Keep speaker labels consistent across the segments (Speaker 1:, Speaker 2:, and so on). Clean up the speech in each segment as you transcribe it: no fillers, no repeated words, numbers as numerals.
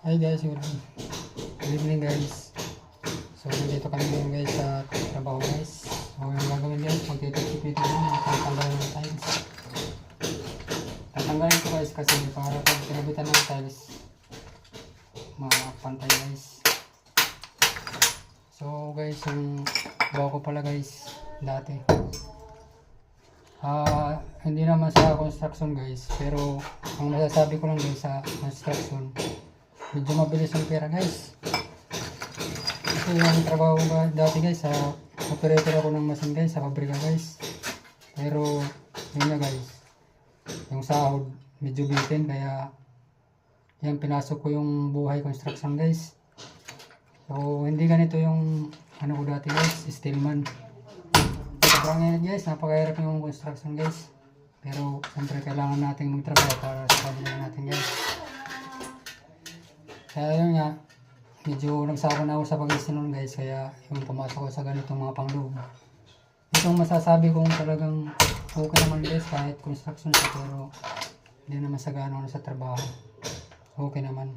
Speaker 1: Hi guys, good evening guys. So nandito kami ngayon guys sa trabaho guys. So yung gagawin guys, magtitipid naman, tatanggalin ng tiles. Tatanggalin ko guys kasi para pag pinabitan ng tiles, mapantay guys. So guys, yung gawa ko pala guys, dati. Hindi naman sa construction guys, pero ang masasabi ko lang guys sa construction, medyo mabilis ang pera guys. Kasi yung trabaho ko dati guys, operator ako ng machine guys sa pabrika guys. Pero yun na guys, yung sahod medyo bitin, kaya yan pinasok ko yung buhay construction guys. So hindi ganito yung ano ko dati guys, steelman. Sobrang init guys, napakahirap yung construction guys. Pero siyempre kailangan natin magtrabaho para sa pamilya natin guys. Kaya yun nga, medyo nagsako na ako sa pag-isinon guys, kaya yung pumasok ko sa ganitong mga pangloob. Itong masasabi kong talagang okay naman guys, kahit construction siya, pero hindi naman sa gano'n sa trabaho. Okay naman.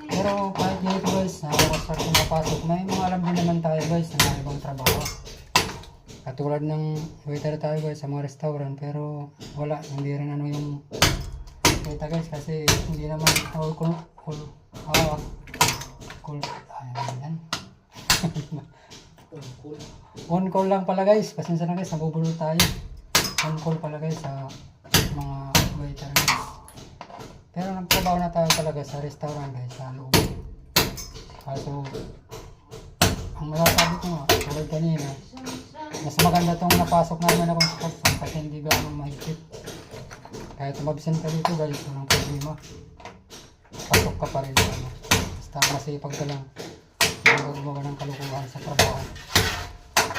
Speaker 1: Pero kahit ganito guys, construction napasok, may mga alam din naman tayo guys na ibang trabaho. Katulad ng waiter tayo guys sa mga restaurant, pero wala, hindi rin ano yung kita guys, kasi hindi naman on call lang pala guys, pasensya na guys, nabubulol tayo. On call pala guys sa mga waiter guys. Pero nagtrabaho na tayo talaga sa restaurant guys, sa loob. Kaso ang masasabi ko nga, tulad kanina, mas maganda tong napasok namin na construction kasi hindi gano'ng mahigpit. Kahit umabsent ka dito guys, walang problema. Pasok ka pa rin. Basta masipag ka lang. Hindi ka gumawa ng kalukuhan sa trabaho.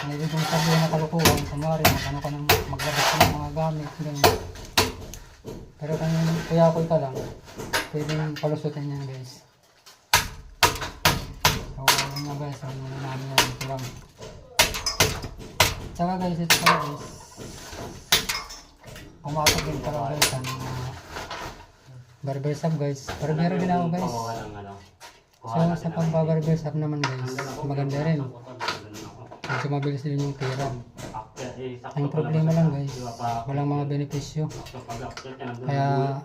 Speaker 1: Hindi kong sabihin na kalukuhan, kumari, ano ka nang maglabas ka ng mga gamit. Ganyan. Pero kung kuya-kuy ka lang, pwedeng palusutin yan guys. So, yun nga guys, ang muna namin yan dito lang. Tsaka guys, ito pala guys, pumasok din pala guys ang barber shop guys. Barbero din ako guys. So sa pang-barber shop naman guys, maganda rin. Medyo mabilis din yung pera. Ang problema lang guys, walang mga benepisyo. Kaya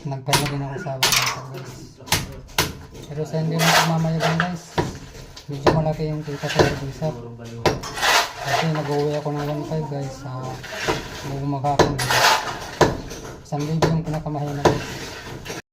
Speaker 1: nagpala din ako sa barber shop guys. Pero sa hindi lang pamamayagan guys, medyo malaki yung kita sa barber shop. Kasi nag-uwi ako ng 1.5 guys, bago maghapon. 1,000 yung pinakamahina guys.